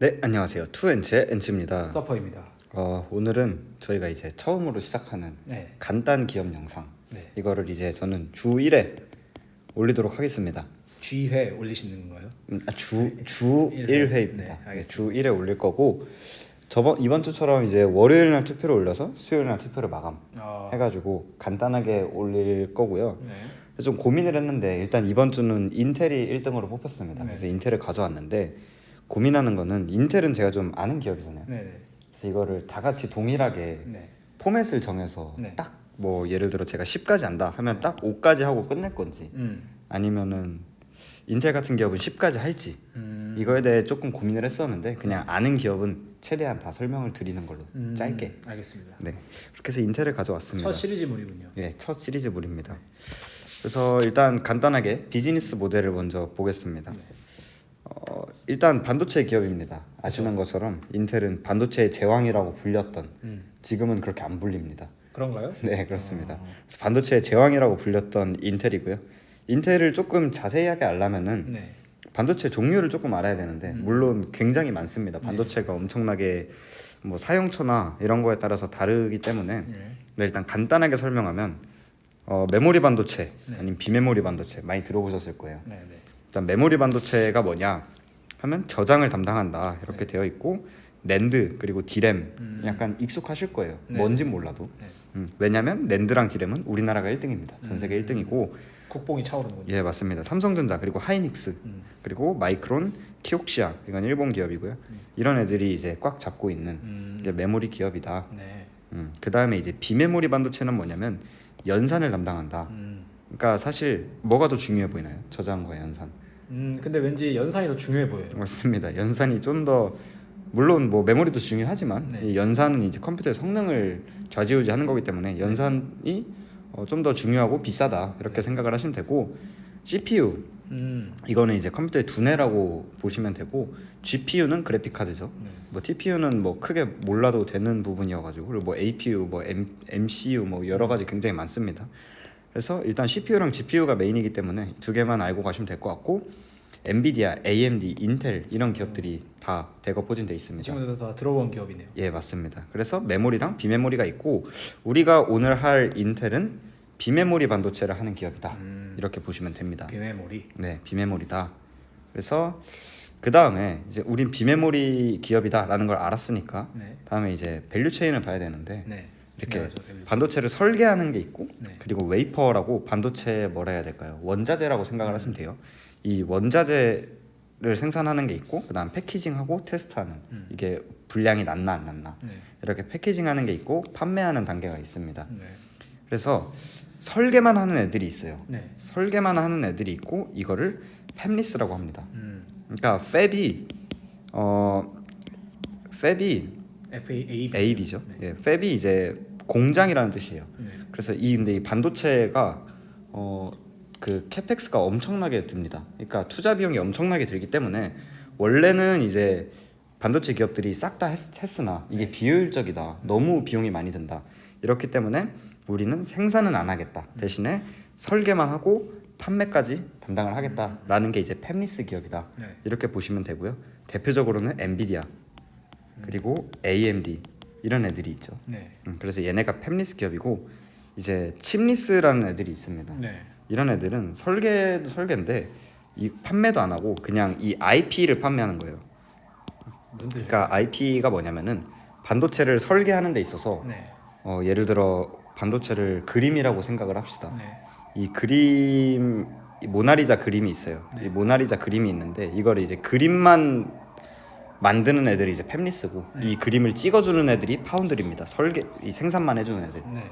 네, 안녕하세요. 투엔치의 엔치입니다. 서퍼입니다. 오늘은 저희가 이제 처음으로 시작하는 네. 간단 기업 영상 네. 이거를 이제 저는 주 1회 올리도록 하겠습니다. G회 올리시는 건가요? 주 일 1회입니다. 회. 네, 알겠습니다. 주 1회 올릴 거고 이번 주처럼 이제 월요일 날 투표를 올려서 수요일 날 투표를 마감 해가지고 간단하게 올릴 거고요. 네. 좀 고민을 했는데 일단 이번 주는 인텔이 1등으로 뽑혔습니다. 네. 그래서 인텔을 가져왔는데 고민하는 거는 인텔은 제가 좀 아는 기업이잖아요. 네. 그래서 이거를 다 같이 동일하게 네. 포맷을 정해서 네. 딱 뭐 예를 들어 제가 10까지 한다 하면 딱 5까지 하고 끝낼 건지 아니면은 인텔 같은 기업은 10까지 할지 이거에 대해 조금 고민을 했었는데 그냥 아는 기업은 최대한 다 설명을 드리는 걸로 짧게. 알겠습니다. 네, 그렇게 해서 인텔을 가져왔습니다. 첫 시리즈물이군요. 네, 첫 시리즈물입니다. 그래서 일단 간단하게 비즈니스 모델을 먼저 보겠습니다. 일단 반도체 기업입니다. 아시는 것처럼 인텔은 반도체의 제왕이라고 불렸던 지금은 그렇게 안 불립니다. 그런가요? 네, 그렇습니다. 그래서 반도체의 제왕이라고 불렸던 인텔이고요. 인텔을 조금 자세하게 알려면은 네. 반도체 종류를 조금 알아야 되는데 물론 굉장히 많습니다. 반도체가 엄청나게 뭐 사용처나 이런 거에 따라서 다르기 때문에 네, 일단 간단하게 설명하면 메모리 반도체 아니면 비메모리 반도체 많이 들어보셨을 거예요. 네. 일단 메모리 반도체가 뭐냐 하면 저장을 담당한다 이렇게 되어 있고 낸드 그리고 디램 약간 익숙하실 거예요. 네. 뭔진 몰라도. 네. 왜냐면 낸드랑 디램은 우리나라가 1등입니다. 전 세계 1등이고 국뽕이 차오르는군요. 예 맞습니다. 삼성전자 그리고 하이닉스 그리고 마이크론, 키옥시아 이건 일본 기업이고요. 이런 애들이 이제 꽉 잡고 있는 이제 메모리 기업이다. 네. 그 다음에 이제 비메모리 반도체는 뭐냐면 연산을 담당한다. 그러니까 사실 뭐가 더 중요해 보이나요? 저장과 연산. 근데 왠지 연산이 더 중요해 보여요. 맞습니다. 연산이 좀 더 물론 뭐 메모리도 중요하지만 네. 이 연산은 이제 컴퓨터의 성능을 좌지우지하는 거기 때문에 연산이 좀 더 중요하고 비싸다 이렇게 생각을 하시면 되고 CPU 이거는 이제 컴퓨터의 두뇌라고 보시면 되고 GPU는 그래픽 카드죠. 뭐 TPU는 뭐 크게 몰라도 되는 부분이어가지고 그리고 뭐 APU, 뭐 MCU 뭐 여러 가지 굉장히 많습니다. 그래서 일단 CPU랑 GPU가 메인이기 때문에 두 개만 알고 가시면 될 것 같고 엔비디아, AMD, 인텔 이런 기업들이 다 대거 포진돼 있습니다. 지금도 다 들어본 기업이네요. 예, 맞습니다. 그래서 메모리랑 비메모리가 있고 우리가 오늘 할 인텔은 비메모리 반도체를 하는 기업이다. 이렇게 보시면 됩니다. 비메모리. 네, 비메모리다. 그래서 그 다음에 이제 우린 비메모리 기업이다라는 걸 알았으니까 네. 다음에 이제 밸류 체인을 봐야 되는데 네. 이렇게 중요하죠, 밸류. 반도체를 설계하는 게 있고 네. 그리고 웨이퍼라고 반도체 뭐라 해야 될까요? 원자재라고 생각을 하시면 돼요. 이 원자재를 생산하는 게 있고 그다음 패키징하고 테스트하는 이게 분량이 났나 안 났나 네. 이렇게 패키징하는 게 있고 판매하는 단계가 있습니다. 네. 그래서 설계만 하는 애들이 있어요. 네. 설계만 하는 애들이 있고 이거를 팹리스라고 합니다. 음. 그러니까 팹이 AB죠. 네. 예, 팹이 이제 공장이라는 뜻이에요. 네. 그래서 근데 이 반도체가 그 캐펙스가 엄청나게 듭니다. 그러니까 투자 비용이 엄청나게 들기 때문에 원래는 이제 반도체 기업들이 싹 다 했으나 이게 비효율적이다. 너무 비용이 많이 든다. 이렇기 때문에 우리는 생산은 안 하겠다. 대신에 설계만 하고 판매까지 담당을 하겠다라는 게 이제 팹리스 기업이다. 네. 이렇게 보시면 되고요. 대표적으로는 엔비디아 그리고 AMD 이런 애들이 있죠. 네. 그래서 얘네가 팹리스 기업이고 이제 칩리스라는 애들이 있습니다. 네. 이런 애들은 설계인데 이 판매도 안 하고 그냥 이 IP를 판매하는 거예요. 무슨 뜻이에요? 그러니까 IP가 뭐냐면은 반도체를 설계하는 데 있어서 네. 예를 들어 반도체를 그림이라고 생각을 합시다. 네. 이 그림 이 모나리자 그림이 있어요. 네. 이 모나리자 그림이 있는데 이거를 이제 그림만 만드는 애들이 이제 팹리스고 이 그림을 찍어주는 애들이 파운드리입니다. 이 생산만 해주는 애들. 네.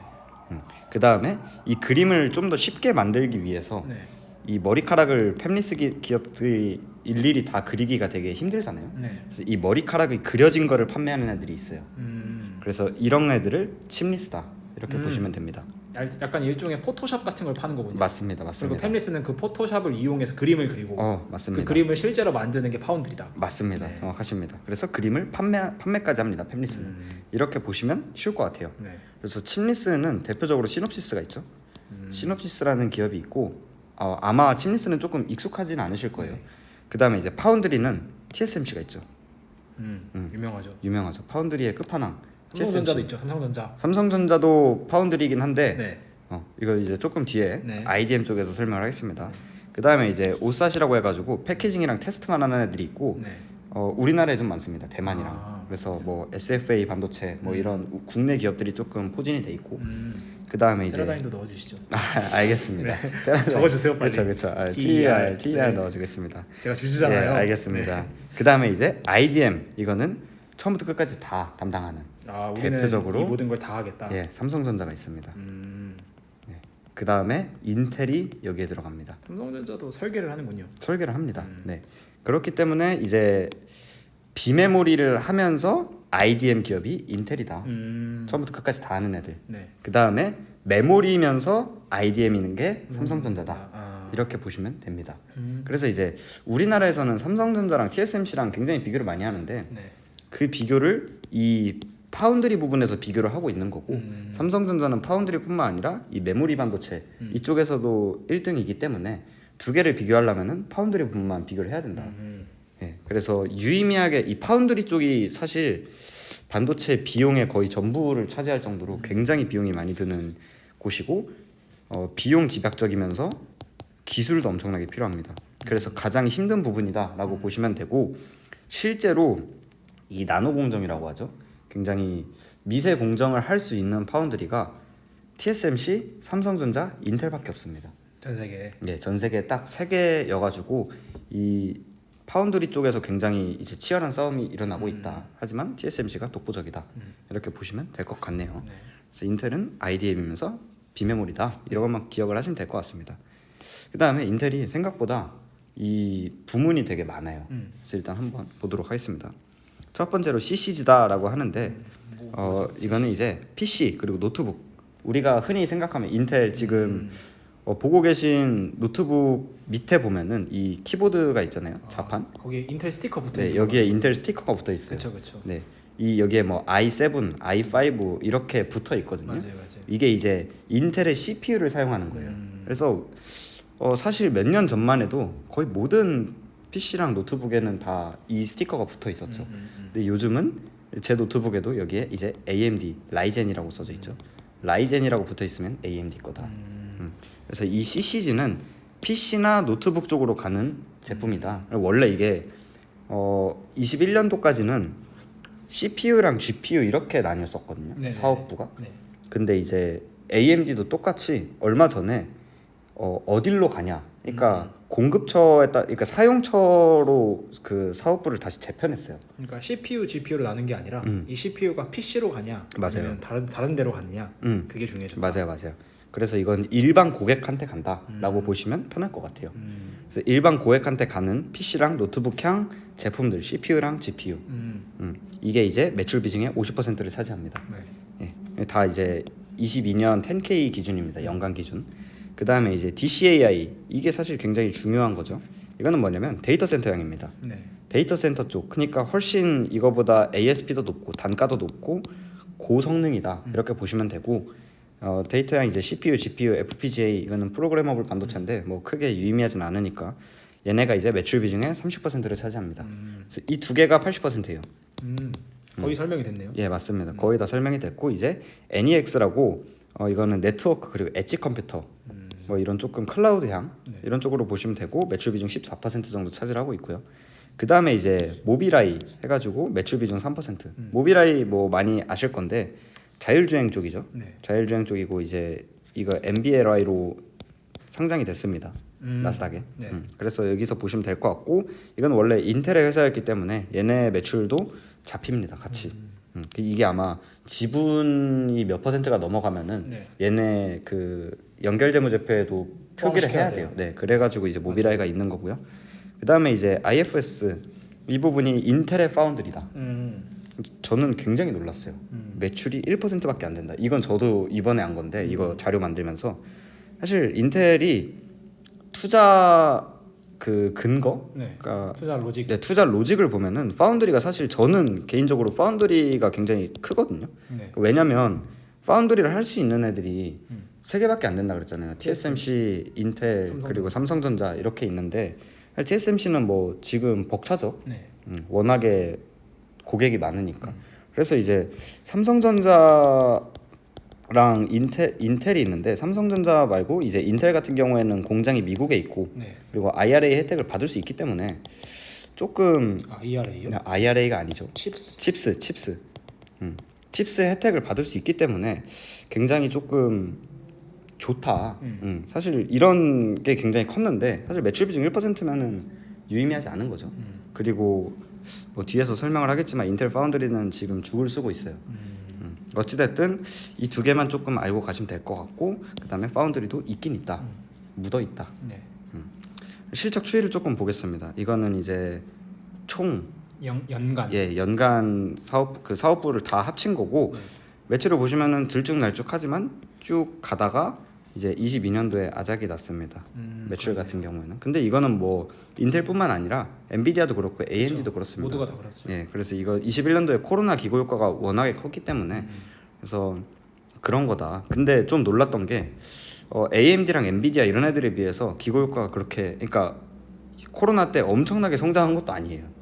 그 다음에 이 그림을 좀 더 쉽게 만들기 위해서 네. 이 머리카락을 팹리스 기업들이 일일이 다 그리기가 되게 힘들잖아요. 네. 그래서 이 머리카락이 그려진 거를 판매하는 애들이 있어요. 그래서 이런 애들을 칩리스다 이렇게 보시면 됩니다. 약간 일종의 포토샵 같은 걸 파는 거군요. 맞습니다. 그리고 팹리스는 그 포토샵을 이용해서 그림을 그리고 맞습니다. 그 그림을 실제로 만드는 게 파운드리다. 맞습니다. 네. 정확하십니다. 그래서 그림을 판매까지 합니다. 팹리스는 이렇게 보시면 쉬울 것 같아요. 네. 그래서 칩리스는 대표적으로 시놉시스가 있죠. 시놉시스라는 기업이 있고 아마 칩리스는 조금 익숙하지는 않으실 거예요. 네. 그 다음에 이제 파운드리는 TSMC가 있죠. 유명하죠. 파운드리의 끝판왕. 삼성전자도 TSMC. 있죠. 삼성전자. 삼성전자도 파운드리긴 한데 네. 이거 이제 조금 뒤에 네. IDM 쪽에서 설명을 하겠습니다. 그 다음에 이제 오사시라고 해가지고 패키징이랑 테스트만 하는 애들이 있고 네. 우리나라에 좀 많습니다. 대만이랑. 아. 그래서 뭐 SFA 반도체 뭐 이런 국내 기업들이 조금 포진이 돼 있고 그 다음에 이제 테라다인도 넣어주시죠. 알겠습니다. 적어주세요 빨리. 그렇죠. TER. TER 네. 넣어주겠습니다. 제가 주주잖아요. 예, 알겠습니다. 그 다음에 이제 IDM 이거는 처음부터 끝까지 다 담당하는 우리는 대표적으로 이 모든 걸 다 하겠다. 예, 삼성전자가 있습니다. 그 다음에 인텔이 여기에 들어갑니다. 삼성전자도 설계를 하는군요. 설계를 합니다. 네, 그렇기 때문에 이제 비메모리를 하면서 IDM 기업이 인텔이다. 처음부터 끝까지 다 하는 애들. 네. 그 다음에 메모리면서 IDM이는 게 삼성전자다. 이렇게 보시면 됩니다. 그래서 이제 우리나라에서는 삼성전자랑 TSMC랑 굉장히 비교를 많이 하는데 네. 그 비교를 이 파운드리 부분에서 비교를 하고 있는 거고 삼성전자는 파운드리뿐만 아니라 이 메모리 반도체 이쪽에서도 1등이기 때문에 두 개를 비교하려면은 파운드리 부분만 비교를 해야 된다. 예, 그래서 유의미하게 이 파운드리 쪽이 사실 반도체 비용의 거의 전부를 차지할 정도로 굉장히 비용이 많이 드는 곳이고 비용 집약적이면서 기술도 엄청나게 필요합니다. 그래서 가장 힘든 부분이다라고 보시면 되고 실제로 이 나노 공정이라고 하죠. 굉장히 미세 공정을 할 수 있는 파운드리가 TSMC, 삼성전자, 인텔밖에 없습니다. 전 세계. 네, 전 세계 딱 3개여가지고 이 파운드리 쪽에서 굉장히 이제 치열한 싸움이 일어나고 있다. 하지만 TSMC가 독보적이다. 이렇게 보시면 될 것 같네요. 네. 그래서 인텔은 IDM이면서 비메모리다. 이런 것만 기억을 하시면 될 것 같습니다. 그 다음에 인텔이 생각보다 이 부문이 되게 많아요. 그래서 일단 한번 보도록 하겠습니다. 첫 번째로 CCG다라고 하는데 이거는 이제 PC 그리고 노트북. 우리가 흔히 생각하면 인텔 지금 보고 계신 노트북 밑에 보면은 이 키보드가 있잖아요. 자판. 거기에 인텔 스티커 붙어 네, 있는 여기에 인텔 스티커가 붙어 있어요. 그렇죠. 네, 이 여기에 뭐 i7, i5 이렇게 붙어 있거든요. 맞아요. 이게 이제 인텔의 CPU를 사용하는 거예요. 그래서 사실 몇 년 전만 해도 거의 모든 PC랑 노트북에는 다 이 스티커가 붙어 있었죠. 근데 요즘은 제 노트북에도 여기에 이제 AMD 라이젠이라고 써져 있죠. 라이젠이라고 붙어 있으면 AMD 거다. 그래서 이 CCG는 PC나 노트북 쪽으로 가는 제품이다. 원래 이게 21년도까지는 CPU랑 GPU 이렇게 나뉘었었거든요. 네네. 사업부가. 네. 근데 이제 AMD도 똑같이 얼마 전에 어딜로 가냐. 그러니까 공급처에 따라 그러니까 사용처로 그 사업부를 다시 재편했어요. 그러니까 CPU, GPU로 나눈 게 아니라 이 CPU가 PC로 가냐, 맞아요. 아니면 다른 데로 갔느냐, 그게 중요해졌다. 맞아요. 그래서 이건 일반 고객한테 간다라고 보시면 편할 것 같아요. 그래서 일반 고객한테 가는 PC랑 노트북향 제품들, CPU랑 GPU. 이게 이제 매출 비중의 50%를 차지합니다. 네. 예, 다 이제 22년 10K 기준입니다. 연간 기준. 그 다음에 이제 DCAI 이게 사실 굉장히 중요한 거죠. 이거는 뭐냐면 데이터 센터형입니다. 네. 데이터 센터 쪽, 그러니까 훨씬 이거보다 ASP도 높고 단가도 높고 고성능이다 이렇게 보시면 되고 데이터형 이제 CPU, GPU, FPGA 이거는 프로그래머블 반도체인데 뭐 크게 유의미하진 않으니까 얘네가 이제 매출 비중의 30%를 차지합니다. 그래서 이 두 개가 80%예요. 거의 설명이 됐네요. 예, 맞습니다. 거의 다 설명이 됐고 이제 NEX라고 이거는 네트워크 그리고 엣지 컴퓨터 뭐 이런 조금 클라우드향 이런 쪽으로 보시면 되고 매출 비중 14% 정도 차지하고 있고요. 그 다음에 이제 모비라이 해가지고 매출 비중 3%. 모비라이 뭐 많이 아실 건데 자율주행 쪽이죠. 네. 자율주행 쪽이고 이제 이거 MBLI로 상장이 됐습니다. 나스닥에. 네. 그래서 여기서 보시면 될 것 같고 이건 원래 인텔의 회사였기 때문에 얘네 매출도 잡힙니다. 같이. 이게 아마 지분이 몇 %가 넘어가면은 네. 얘네 그 연결재무제표에도 표기를 해야 돼요. 네, 그래가지고 이제 모비라이가 있는 거고요. 그 다음에 이제 IFS 이 부분이 인텔의 파운드리다. 저는 굉장히 놀랐어요. 매출이 1%밖에 안 된다. 이건 저도 이번에 안 건데 이거 자료 만들면서 사실 인텔이 투자 그 근거, 네. 그러니까 투자 로직. 네, 투자 로직을 보면은 파운드리가 사실 저는 개인적으로 파운드리가 굉장히 크거든요. 네. 왜냐면 파운드리를 할 수 있는 애들이 3개밖에 안 된다 그랬잖아요. TSMC, 인텔 그리고 삼성전자 이렇게 있는데 TSMC는 뭐 지금 벅차죠. 네. 워낙에 고객이 많으니까. 그래서 이제 삼성전자랑 인텔이 있는데 삼성전자 말고 이제 인텔 같은 경우에는 공장이 미국에 있고 네. 그리고 IRA 혜택을 받을 수 있기 때문에 조금 ERA요? IRA가 아니죠. 칩스. 칩스. 칩스 혜택을 받을 수 있기 때문에 굉장히 조금 좋다. 사실 이런 게 굉장히 컸는데 사실 매출 비중 1%면은 유의미하지 않은 거죠. 그리고 뭐 뒤에서 설명을 하겠지만 인텔 파운드리는 지금 죽을 쓰고 있어요. 어찌됐든 이 두 개만 조금 알고 가시면 될 것 같고 그다음에 파운드리도 있긴 있다. 묻어 있다. 네. 실적 추이를 조금 보겠습니다. 이거는 이제 총 연간. 연간 사업부를 다 합친 거고 네. 매출을 보시면은 들쭉날쭉하지만 쭉 가다가 이제 22년도에 아작이 났습니다. 매출 그러네요. 같은 경우에는. 근데 이거는 뭐 인텔뿐만 아니라 엔비디아도 그렇고 AMD도 그렇죠. 그렇습니다. 모두가 다 그렇죠. 그래서 이거 21년도에 코로나 기고 효과가 워낙에 컸기 때문에 그래서 그런 거다. 근데 좀 놀랐던 게 AMD랑 엔비디아 이런 애들에 비해서 기고 효과가 그렇게 그러니까 코로나 때 엄청나게 성장한 것도 아니에요.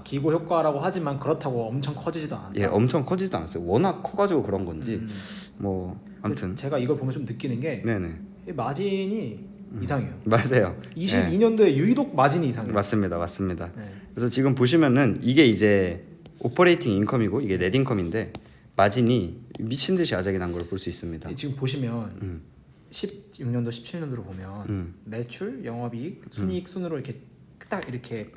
기고 효과라고 하지만 그렇다고 엄청 커지지도 않았다. 엄청 커지지도 않았어요. 워낙 커가지고 그런 건지 뭐 아무튼 제가 이걸 보면 좀 느끼는 게 네네 이 마진이 이상해요. 맞아요. 22년도에 유독 마진이 이상해요. 맞습니다. 네. 그래서 지금 보시면은 이게 이제 오퍼레이팅 인컴이고 이게 넷 인컴인데 마진이 미친 듯이 아작이 난 걸 볼 수 있습니다. 지금 보시면 16년도, 17년도로 보면 매출, 영업이익, 순이익 순으로 이렇게 딱 이렇게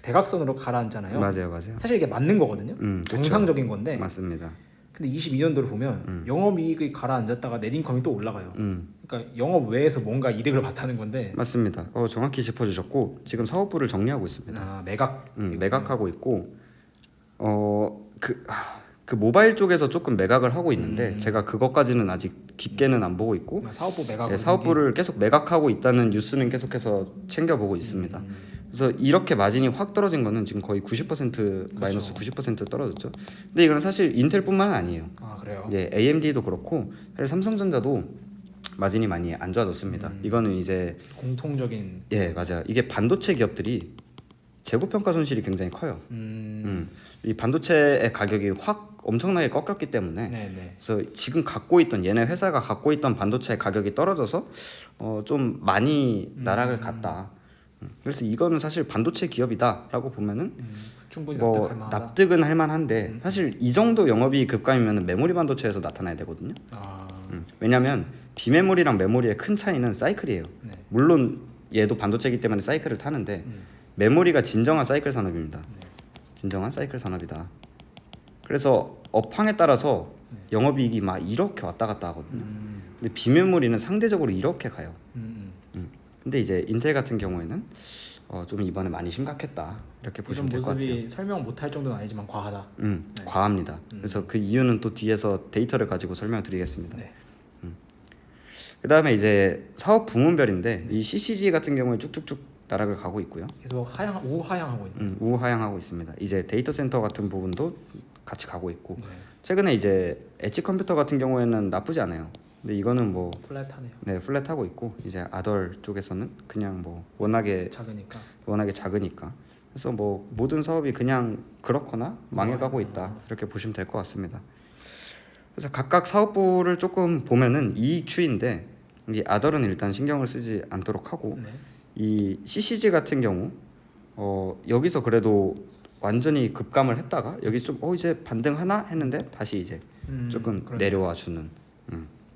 대각선으로 가라앉잖아요. 맞아요. 사실 이게 맞는 거거든요. 그쵸. 정상적인 건데. 맞습니다. 근데 22년도를 보면 영업이익이 가라앉았다가 넷인컴이 또 올라가요. 그러니까 영업 외에서 뭔가 이득을 봤다는 건데. 맞습니다. 정확히 짚어주셨고 지금 사업부를 정리하고 있습니다. 매각하고 있고 그 모바일 쪽에서 조금 매각을 하고 있는데 제가 그것까지는 아직 깊게는 안 보고 있고 사업부 매각 사업부를 계속 매각하고 있다는 뉴스는 계속해서 챙겨보고 있습니다. 그래서 이렇게 마진이 확 떨어진 거는 지금 거의 90% 마이너스 90% 떨어졌죠. 근데 이건 사실 인텔뿐만 아니에요. 그래요? AMD도 그렇고 사실 삼성전자도 마진이 많이 안 좋아졌습니다. 이거는 이제 공통적인. 맞아요. 이게 반도체 기업들이 재고 평가 손실이 굉장히 커요. 이 반도체의 가격이 확 엄청나게 꺾였기 때문에 네네. 그래서 지금 갖고 있던 얘네 회사가 갖고 있던 반도체 가격이 떨어져서 좀 많이 나락을 갔다. 그래서 이거는 사실 반도체 기업이다라고 보면은 충분히 뭐 납득은 할 만한데 사실 이 정도 영업이익 급감이면 메모리 반도체에서 나타나야 되거든요. 왜냐하면 비메모리랑 메모리의 큰 차이는 사이클이에요. 네. 물론 얘도 반도체이기 때문에 사이클을 타는데 메모리가 진정한 사이클 산업입니다. 진정한 사이클 산업이다. 그래서 업황에 따라서 영업이익이 막 이렇게 왔다 갔다 하거든요. 근데 비메모리는 상대적으로 이렇게 가요. 근데 이제 인텔 같은 경우에는 좀 이번에 많이 심각했다 이렇게 보시면 될 것 같아요. 모습이 설명 못할 정도는 아니지만 과하다. 과합니다. 그래서 그 이유는 또 뒤에서 데이터를 가지고 설명드리겠습니다. 네. 그 다음에 이제 사업 부문별인데 이 CCG 같은 경우에 쭉쭉쭉 나락을 가고 있고요. 계속 우하향하고 있는. 우하향하고 있습니다. 이제 데이터 센터 같은 부분도 같이 가고 있고 최근에 이제 엣지 컴퓨터 같은 경우에는 나쁘지 않아요. 근데 이거는 뭐 플랫하네요. 플랫하고 있고 이제 아덜 쪽에서는 그냥 뭐 워낙에 작으니까 그래서 뭐 모든 사업이 그냥 그렇거나 망해가고 있다 이렇게 보시면 될 것 같습니다. 그래서 각각 사업부를 조금 보면은 이익 추이인데 이 아덜은 일단 신경을 쓰지 않도록 하고 이 CCG 같은 경우 여기서 그래도 완전히 급감을 했다가 여기 좀 이제 반등하나 했는데 다시 이제 조금 내려와 주는.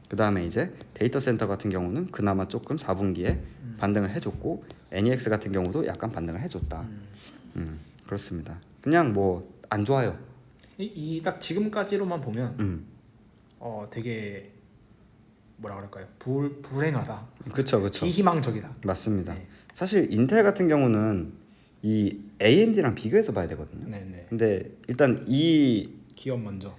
그 다음에 이제 데이터 센터 같은 경우는 그나마 조금 4분기에 반등을 해줬고 NEX 같은 경우도 약간 반등을 해줬다. 그렇습니다. 그냥 뭐 안 좋아요. 이 딱 지금까지로만 보면 되게 뭐라 그럴까요? 불행하다. 그렇죠. 비희망적이다. 맞습니다. 네. 사실 인텔 같은 경우는 이 AMD랑 비교해서 봐야 되거든요. 네네. 근데 일단 이 기업 먼저.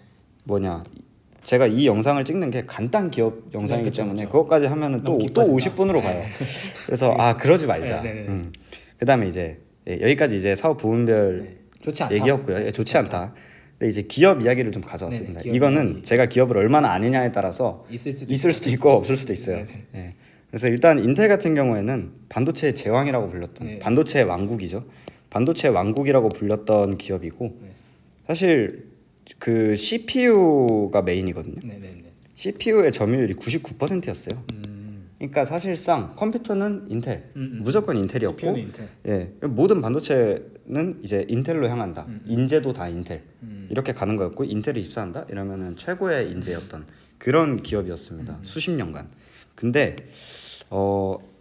제가 이 영상을 찍는 게 간단 기업 영상이기 때문에 그것까지 하면은 또 50분으로 가요. 그래서 그러지 말자. 그다음에 이제 여기까지 이제 사업 부문별 좋지 않다. 얘기였고요. 좋지 않다. 근데 이제 기업 이야기를 좀 가져왔습니다. 기업 이거는 이야기. 제가 기업을 얼마나 아느냐에 따라서 있을 수도 있고 없을 수도 있어요. 그래서 일단 인텔 같은 경우에는 반도체의 제왕이라고 불렸던 반도체의 왕국이죠. 반도체의 왕국이라고 불렸던 기업이고 사실 그 CPU가 메인이거든요. 네네네. CPU의 점유율이 99%였어요. 그러니까 사실상 컴퓨터는 인텔, 무조건 인텔이었고, CPU는 인텔. 예, 모든 반도체는 이제 인텔로 향한다. 인재도 다 인텔 이렇게 가는 거였고, 인텔이 입사한다 이러면은 최고의 인재였던 그런 기업이었습니다. 수십 년간. 근데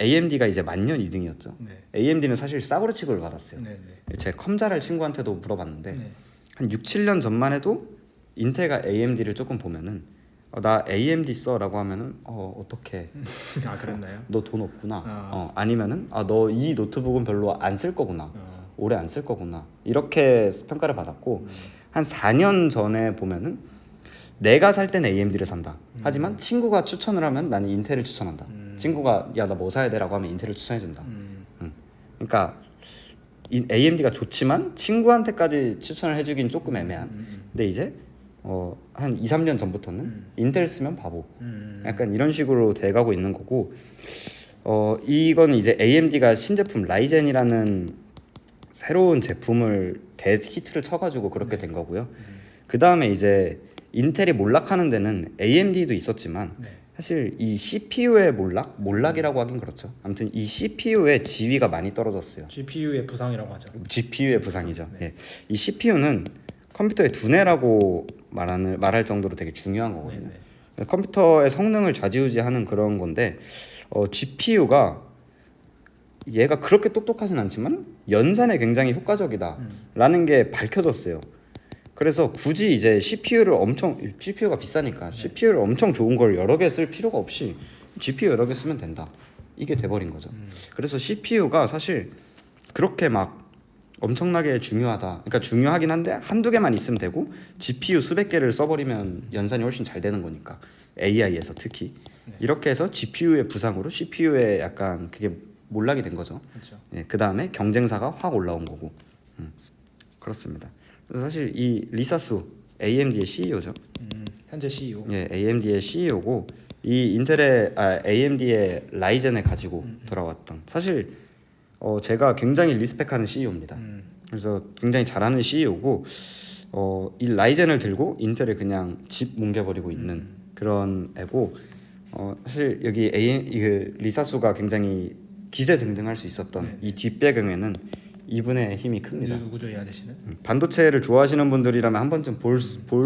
AMD가 이제 만년 2등이었죠. 네. AMD는 사실 싸구려 취급을 받았어요. 네네. 제 컴잘할 친구한테도 물어봤는데 네. 한 6, 7년 전만 해도 인텔과 AMD를 조금 보면은 나 AMD 써라고 하면은 어떻게 아 그랬나요? 너 돈 없구나. 아니면은 너 이 노트북은 별로 안 쓸 거구나. 오래 안 쓸 거구나. 이렇게 평가를 받았고 한 4년 전에 보면은 내가 살 때는 AMD를 산다. 하지만 친구가 추천을 하면 나는 인텔을 추천한다. 친구가 야 나 뭐 사야 돼라고 하면 인텔을 추천해 준다. 그러니까 AMD가 좋지만 친구한테까지 추천을 해주긴 조금 애매한. 근데 이제 한 2, 3년 전부터는 인텔 쓰면 바보. 약간 이런 식으로 돼가고 있는 거고. 이건 이제 AMD가 신제품 라이젠이라는 새로운 제품을 대히트를 쳐가지고 그렇게 된 거고요. 그 다음에 이제 인텔이 몰락하는 데는 AMD도 있었지만 네. 사실 이 CPU의 몰락이라고 하긴 그렇죠. 아무튼 이 CPU의 지위가 많이 떨어졌어요. GPU의 부상이라고 하죠. GPU의 부상이죠. 예. 이 CPU는 컴퓨터의 두뇌라고 말할 정도로 되게 중요한 거거든요. 네네. 컴퓨터의 성능을 좌지우지하는 그런 건데 GPU가 얘가 그렇게 똑똑하진 않지만 연산에 굉장히 효과적이다라는 게 밝혀졌어요. 그래서 굳이 이제 CPU가 비싸니까 CPU를 엄청 좋은 걸 여러 개 쓸 필요가 없이 GPU 여러 개 쓰면 된다. 이게 돼버린 거죠. 그래서 CPU가 사실 그렇게 막 엄청나게 중요하다. 그러니까 중요하긴 한데 한두 개만 있으면 되고 GPU 수백 개를 써버리면 연산이 훨씬 잘 되는 거니까 AI에서 특히 이렇게 해서 GPU의 부상으로 CPU의 약간 그게 몰락이 된 거죠. 그렇죠. 예, 그 다음에 경쟁사가 확 올라온 거고 그렇습니다. 그래서 사실 이 리사수 AMD의 CEO죠. 현재 CEO. 예, AMD의 CEO고 이 AMD의 라이젠을 가지고 돌아왔던 사실 제가 굉장히 리스펙하는 CEO입니다. 그래서 굉장히 잘하는 CEO고 이 라이젠을 들고 인텔을 그냥 집 뭉개버리고 있는 그런 애고 사실 여기 리사수가 굉장히 기세등등할 수 있었던 이 뒷배경에는 이분의 힘이 큽니다. 누구죠 이 아저씨는? 반도체를 좋아하시는 분들이라면 한 번쯤 볼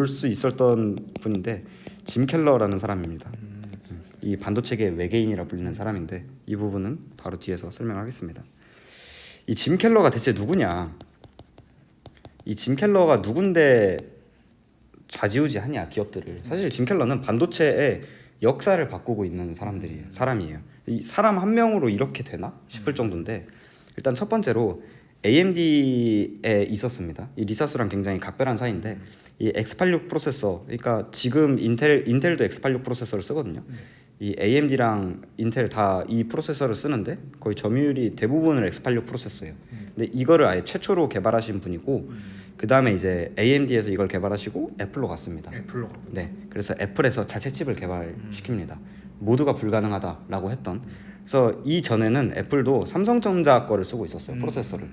수 있었던 분인데 짐 켈러라는 사람입니다. 이 반도체계의 외계인이라 불리는 사람인데 이 부분은 바로 뒤에서 설명하겠습니다. 이 짐 켈러가 대체 누구냐? 이 짐 켈러가 누군데 좌지우지하냐 기업들을. 사실 짐 켈러는 반도체의 역사를 바꾸고 있는 사람이에요. 이 사람 한 명으로 이렇게 되나 싶을 정도인데 일단 첫 번째로 AMD에 있었습니다. 이 리사수랑 굉장히 각별한 사이인데 이 X86 프로세서, 그러니까 지금 인텔도 X86 프로세서를 쓰거든요. 이 AMD랑 인텔 다 이 프로세서를 쓰는데 거의 점유율이 대부분을 X86 프로세서예요. 근데 이거를 아예 최초로 개발하신 분이고 그 다음에 이제 AMD에서 이걸 개발하시고 애플로 갔습니다. 애플로. 네, 그래서 애플에서 자체 칩을 개발시킵니다. 모두가 불가능하다라고 했던. 그래서 이 전에는 애플도 삼성전자 거를 쓰고 있었어요, 프로세서를.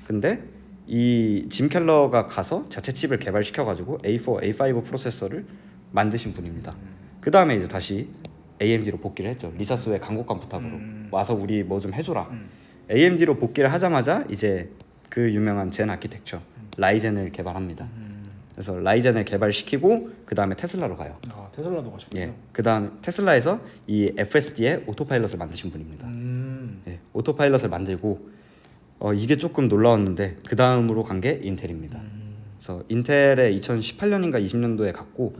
근데 이 짐 켈러가 가서 자체 칩을 개발시켜가지고 A4, A5 프로세서를 만드신 분입니다. 그 다음에 이제 다시 AMD로 복귀를 했죠. 리사수의 강국감 부탁으로 와서 우리 뭐 좀 해줘라. AMD로 복귀를 하자마자 이제 그 유명한 젠 아키텍처 라이젠을 개발합니다. 그래서 라이젠을 개발시키고 그 다음에 테슬라로 가요. 테슬라도 가셨군요. 예, 그 다음 테슬라에서 이 FSD의 오토파일럿을 만드신 분입니다. 예, 오토파일럿을 만들고 이게 조금 놀라웠는데 그 다음으로 간 게 인텔입니다. 그래서 인텔에 2018년인가 20년도에 갔고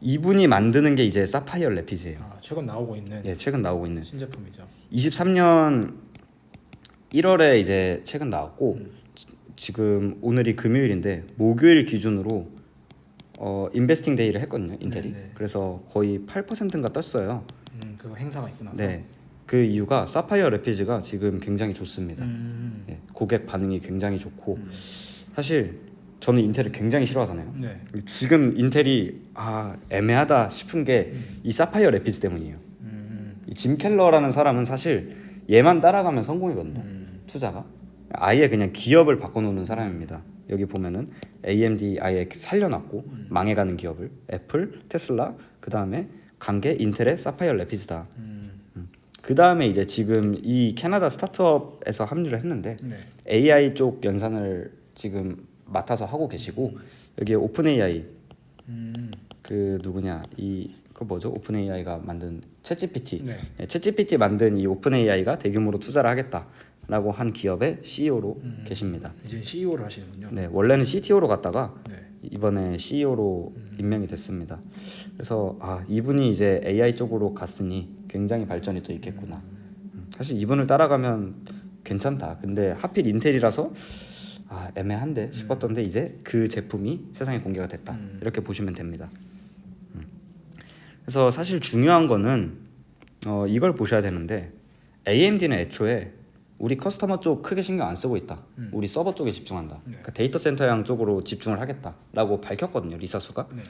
이분이 만드는 게 이제 사파이어 래피즈예요. 최근 나오고 있는. 예, 최근 나오고 있는 신제품이죠. 23년 1월에 이제 최근 나왔고 지금 오늘이 금요일인데 목요일 기준으로 인베스팅 데이를 했거든요, 인텔이. 네네. 그래서 거의 8%인가 떴어요. 그거 행사가 있고 나서. 네, 그 이유가 사파이어 래피즈가 지금 굉장히 좋습니다. 예, 고객 반응이 굉장히 좋고 사실 저는 인텔을 굉장히 싫어하잖아요. 네. 지금 인텔이 애매하다 싶은 게 이 사파이어 래피즈 때문이에요. 이 짐 켈러라는 사람은 사실 얘만 따라가면 성공이거든요. 투자가. 아예 그냥 기업을 바꿔놓는 사람입니다. 여기 보면은 AMD 아예 살려놨고 망해가는 기업을 애플, 테슬라, 그 다음에 관계 인텔의 사파이어 래피즈다. 그 다음에 이제 지금 이 캐나다 스타트업에서 합류를 했는데 네. AI 쪽 연산을 지금 맡아서 하고 계시고 여기에 오픈 AI 그 누구냐 그 뭐죠? 오픈 AI가 만든 챗GPT. 네. 챗GPT 만든 이 오픈 AI가 대규모로 투자를 하겠다라고 한 기업의 CEO로 계십니다. 이제 CEO를 하시는군요. 네, 원래는 CTO로 갔다가 네. 이번에 CEO로 임명이 됐습니다. 그래서 이분이 이제 AI 쪽으로 갔으니 굉장히 발전이 또 있겠구나. 사실 이분을 따라가면 괜찮다. 근데 하필 인텔이라서 애매한데 싶었던데 이제 그 제품이 세상에 공개가 됐다. 이렇게 보시면 됩니다. 그래서 사실 중요한 거는 이걸 보셔야 되는데 AMD는 애초에 우리 커스터머 쪽 크게 신경 안 쓰고 있다. 우리 서버 쪽에 집중한다. 네. 그러니까 데이터 센터형 쪽으로 집중을 하겠다라고 밝혔거든요. 리사수가. 네.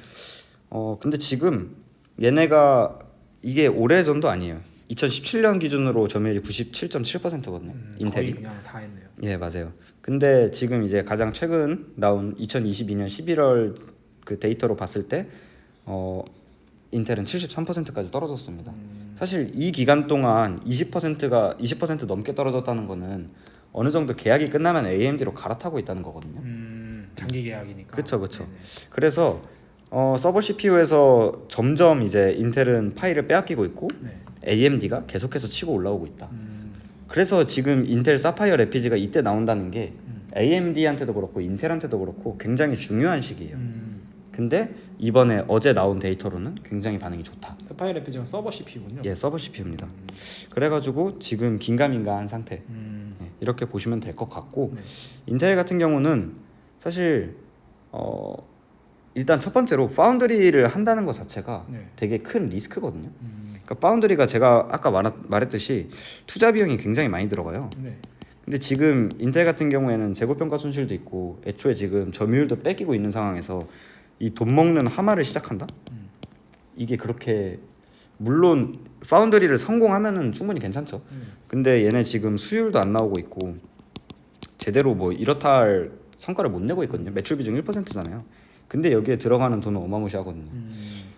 근데 지금 얘네가 이게 오래전도 아니에요. 2017년 기준으로 점유율이 97.7%거든요. 인텔이. 거의 그냥 다 했네요. 예, 맞아요. 근데 지금 이제 가장 최근 나온 2022년 11월 그 데이터로 봤을 때 인텔은 73%까지 떨어졌습니다. 사실 이 기간 동안 20% 넘게 떨어졌다는 거는 어느 정도 계약이 끝나면 AMD로 갈아타고 있다는 거거든요. 장기 계약이니까. 그렇죠. 네네. 그래서 서버 CPU에서 점점 이제 인텔은 파일을 빼앗기고 있고 네. AMD가 계속해서 치고 올라오고 있다. 그래서 지금 인텔 사파이어 래피즈가 이때 나온다는 게 AMD한테도 그렇고 인텔한테도 그렇고 굉장히 중요한 시기예요. 근데 이번에 어제 나온 데이터로는 굉장히 반응이 좋다. 사파이어 래피즈가 서버 CPU군요. 예, 서버 CPU입니다. 그래가지고 지금 긴가민가한 상태. 예, 이렇게 보시면 될 것 같고 네. 인텔 같은 경우는 사실 일단 첫 번째로 파운드리를 한다는 것 자체가 네. 되게 큰 리스크거든요. 그러니까 파운드리가 제가 아까 말했듯이 투자 비용이 굉장히 많이 들어가요. 네. 근데 지금 인텔 같은 경우에는 재고평가 손실도 있고 애초에 지금 점유율도 뺏기고 있는 상황에서 이 돈 먹는 하마를 시작한다? 이게 그렇게 물론 파운드리를 성공하면은 충분히 괜찮죠. 근데 얘네 지금 수율도 안 나오고 있고 제대로 뭐 이렇다 할 성과를 못 내고 있거든요. 매출 비중 1%잖아요. 근데 여기에 들어가는 돈은 어마무시하거든요.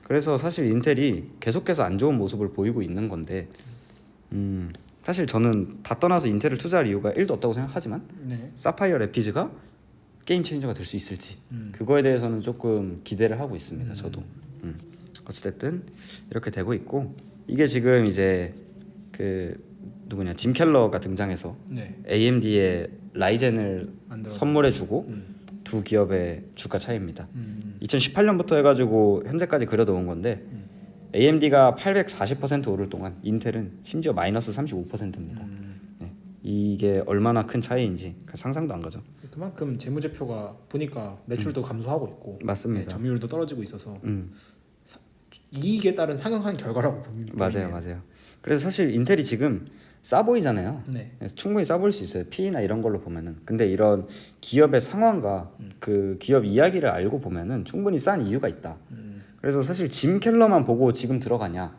그래서 사실 인텔이 계속해서 안 좋은 모습을 보이고 있는 건데 사실 저는 다 떠나서 인텔을 투자할 이유가 1도 없다고 생각하지만 네. 사파이어 래피즈가 게임 체인저가 될 수 있을지 그거에 대해서는 조금 기대를 하고 있습니다. 저도. 어찌됐든 이렇게 되고 있고 이게 지금 이제 그 누구냐 짐 켈러가 등장해서 네. AMD의 라이젠을 만들어. 선물해주고 두 기업의 주가 차이입니다. 2018년부터 해가지고 현재까지 그려놓은 건데 AMD가 840% 오를 동안 인텔은 심지어 마이너스 35%입니다. 네. 이게 얼마나 큰 차이인지 상상도 안 가죠. 그만큼 재무제표가 보니까 매출도 감소하고 있고 맞습니다. 네, 점유율도 떨어지고 있어서 음. 이익에 따른 상응한 결과라고 봅니다. 맞아요. 그래서 사실 인텔이 지금 싸 보이잖아요. 네. 그래서 충분히 싸 보일 수 있어요. P나 이런 걸로 보면은. 근데 이런 기업의 상황과 그 기업 이야기를 알고 보면은 충분히 싼 이유가 있다. 그래서 사실 짐 켈러만 보고 지금 들어가냐?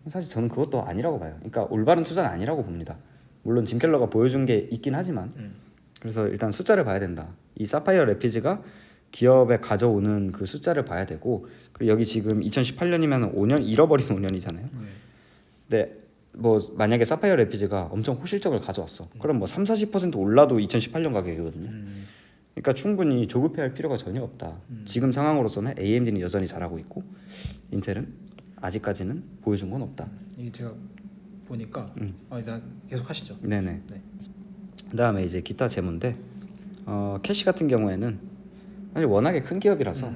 사실 저는 그것도 아니라고 봐요. 그러니까 올바른 투자는 아니라고 봅니다. 물론 짐 켈러가 보여준 게 있긴 하지만 그래서 일단 숫자를 봐야 된다. 이 사파이어 래피즈가 기업에 가져오는 그 숫자를 봐야 되고 그리고 여기 지금 2018년이면 5년 잃어버린 5년이잖아요. 근데 뭐 만약에 사파이어 래피즈가 엄청 호실적을 가져왔어. 그럼 뭐 30-40% 올라도 2018년 가격이거든요. 그러니까 충분히 조급해할 필요가 전혀 없다. 지금 상황으로서는 AMD는 여전히 잘하고 있고 인텔은 아직까지는 보여준 건 없다. 이게 제가 보니까 일단 계속 하시죠. 네네. 네. 그다음에 이제 기타 재무인데 캐시 같은 경우에는 사실 워낙에 큰 기업이라서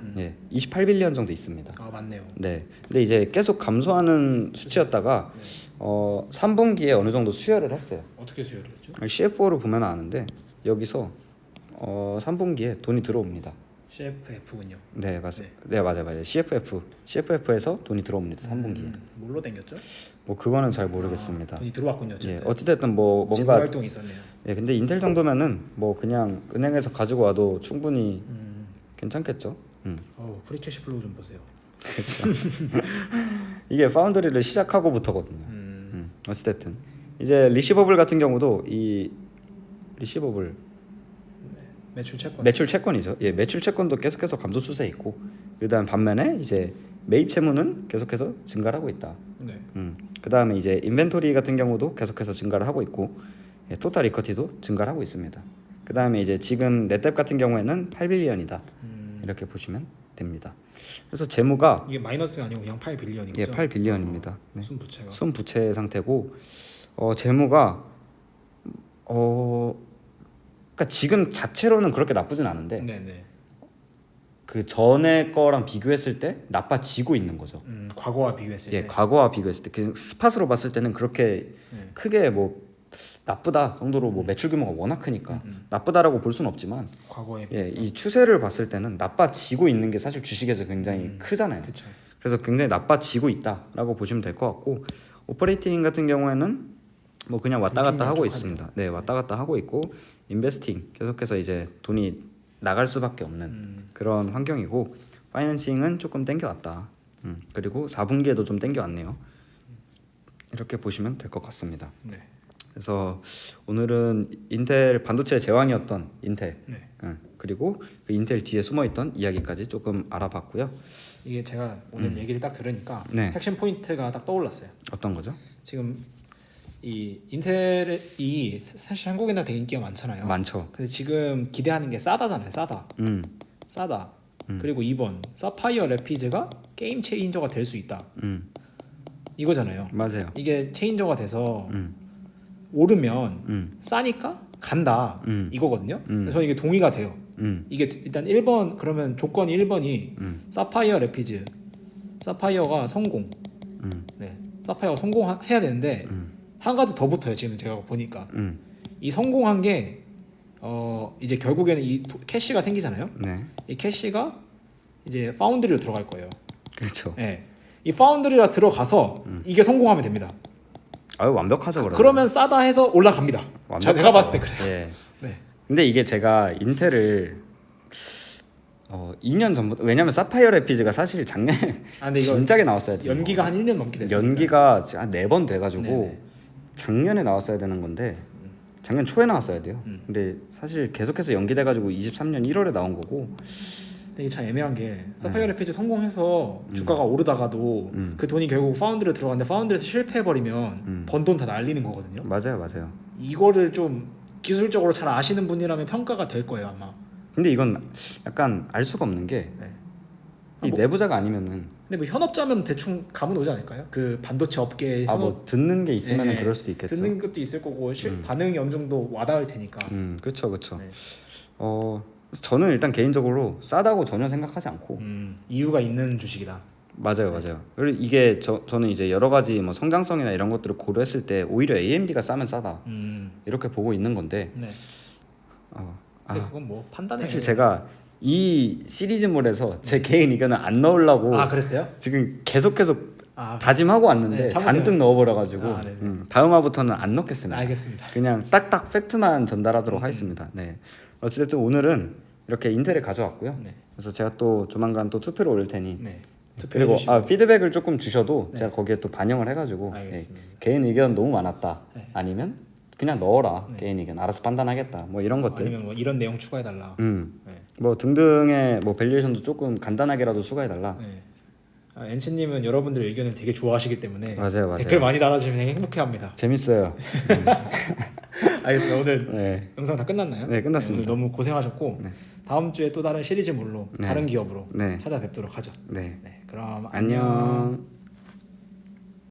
28빌리언 정도 있습니다. 아 맞네요. 네. 근데 이제 계속 감소하는 수치였다가 3분기에 어느 정도 수혈을 했어요. 어떻게 수혈을 했죠? CFO를 보면 아는데 여기서 3분기에 돈이 들어옵니다. CFF군요. 네, 맞습니다. 네, 맞아요. CFF에서 돈이 들어옵니다. 3분기에. 뭘로 댕겼죠? 뭐 그거는 잘 모르겠습니다. 돈이 들어왔군요. 예, 어찌됐든 뭐 재무 뭔가 활동이 있었네요. 예, 근데 인텔 정도면은 뭐 그냥 은행에서 가지고 와도 충분히 괜찮겠죠. 프리캐시 플로우 좀 보세요. 그렇죠. 이게 파운드리를 시작하고부터거든요. 어찌됐든 이제 리시버블 같은 경우도 이 리시버블 매출 채권. 매출 채권이죠. 예, 매출 채권도 계속해서 감소 추세에 있고 그다음 반면에 이제 매입 채무는 계속해서 증가를 하고 있다. 네. 그다음에 이제 인벤토리 같은 경우도 계속해서 증가를 하고 있고 예, 토탈 이쿼티도 증가를 하고 있습니다. 그다음에 이제 지금 넷뎁 같은 경우에는 8빌리언이다. 이렇게 보시면 됩니다. 그래서 재무가 이게 마이너스가 아니고 그냥 8빌리언인 거죠? 예, 8빌리언입니다. 네. 순부채가. 순부채 상태고 재무가 그러니까 지금 자체로는 그렇게 나쁘진 않은데 네네. 그 전에 거랑 비교했을 때 나빠지고 있는 거죠. 과거와 비교했을 예, 때. 과거와 비교했을 때 그 스팟으로 봤을 때는 그렇게 네. 크게 뭐 나쁘다 정도로 뭐 매출 규모가 워낙 크니까 나쁘다라고 볼 수는 없지만 과거에 예, 비해서. 이 추세를 봤을 때는 나빠지고 있는 게 사실 주식에서 굉장히 크잖아요. 그렇죠. 그래서 굉장히 나빠지고 있다라고 보시면 될 것 같고 오퍼레이팅 같은 경우에는 뭐 그냥 왔다 갔다 하고 있습니다. 네, 왔다 갔다 하고 있고 인베스팅 계속해서 이제 돈이 나갈 수밖에 없는 그런 환경이고 파이낸싱은 조금 땡겨왔다. 그리고 4분기에도 좀 땡겨왔네요. 이렇게 보시면 될 것 같습니다. 네. 그래서 오늘은 인텔 반도체 제왕이었던 인텔 네. 그리고 그 인텔 뒤에 숨어있던 이야기까지 조금 알아봤고요. 이게 제가 오늘 얘기를 딱 들으니까 네. 핵심 포인트가 딱 떠올랐어요. 어떤 거죠? 지금 이 인텔이 사실 한국에나 되게 인기가 많잖아요. 많죠. 그래서 지금 기대하는 게 싸다잖아요. 싸다. 싸다. 그리고 2번 사파이어 래피즈가 게임 체인저가 될 수 있다. 이거잖아요. 맞아요. 이게 체인저가 돼서 오르면 싸니까 간다. 이거거든요. 그래서 이게 동의가 돼요. 이게 일단 1번 그러면 조건이 1번이 사파이어 래피즈 사파이어가 성공. 네. 사파이어가 성공해야 되는데 한 가지 더 붙어요. 지금 제가 보니까 이 성공한 게 이제 결국에는 이 캐시가 생기잖아요. 네. 이 캐시가 이제 파운드리로 들어갈 거예요. 그렇죠. 네. 이 파운드리가 들어가서 이게 성공하면 됩니다. 아유 완벽하죠 그러면. 그러면 싸다 해서 올라갑니다. 완벽하죠. 내가 봤을 때 그래요. 예. 네. 근데 이게 제가 인텔을 2년 전부터 왜냐면 사파이어 래피즈가 사실 작년에 근데 이거 진작에 나왔어야 돼요. 연기가 한 1년 넘게 됐어요. 연기가 한 4번 돼가지고 네네. 작년에 나왔어야 되는 건데 작년 초에 나왔어야 돼요. 근데 사실 계속해서 연기돼가지고 23년 1월에 나온 거고. 근데 이게 참 애매한 게 사파이어 래피즈 성공해서 주가가 오르다가도 그 돈이 결국 파운드로 들어갔는데 파운드에서 실패해버리면 번 돈 다 날리는 거거든요. 맞아요. 이거를 좀 기술적으로 잘 아시는 분이라면 평가가 될 거예요 아마. 근데 이건 약간 알 수가 없는 게 이 네. 내부자가 아니면은 근데 뭐 현업자면 대충 감은 오지 않을까요? 그 반도체 업계 현업 뭐 듣는 게 있으면 네. 그럴 수도 있겠죠. 듣는 것도 있을 거고 반응이 어느 정도 와닿을 테니까. 그렇죠. 네. 저는 일단 개인적으로 싸다고 전혀 생각하지 않고 이유가 있는 주식이다. 맞아요. 그리고 이게 저는 이제 여러 가지 뭐 성장성이나 이런 것들을 고려했을 때 오히려 AMD가 싸면 싸다 이렇게 보고 있는 건데 네. 근데 그건 뭐 판단해. 사실 제가 이 시리즈물에서 제 개인 의견을 안 넣으려고 그랬어요? 지금 계속해서 아, 다짐하고 왔는데 네, 참으세요. 잔뜩 넣어버려가지고 네네. 다음 화부터는 안 넣겠습니다. 알겠습니다. 그냥 딱딱 팩트만 전달하도록 하겠습니다. 네. 어쨌든 오늘은 이렇게 인텔을 가져왔고요. 네. 그래서 제가 또 조만간 또 투표를 올릴 테니 네. 그리고 투표해주시고. 피드백을 조금 주셔도 네. 제가 거기에 또 반영을 해가지고 알겠습니다. 개인 의견 너무 많았다 네. 아니면 그냥 넣어라 네. 개인 의견 알아서 판단하겠다 뭐 이런 것들 아니면 뭐 이런 내용 추가해달라. 네. 뭐 등등의 뭐 밸류에이션도 조금 간단하게라도 추가해달라. 네. 엔치님은 여러분들 의견을 되게 좋아하시기 때문에 맞아요. 댓글 많이 달아주시면 되게 행복해합니다. 재밌어요. 알겠습니다. 오늘 네. 영상 다 끝났나요? 네, 끝났습니다. 오늘 너무 고생하셨고 다음 주에 또 다른 시리즈물로 네. 다른 기업으로 네. 찾아뵙도록 하죠. 네. 네, 그럼 안녕.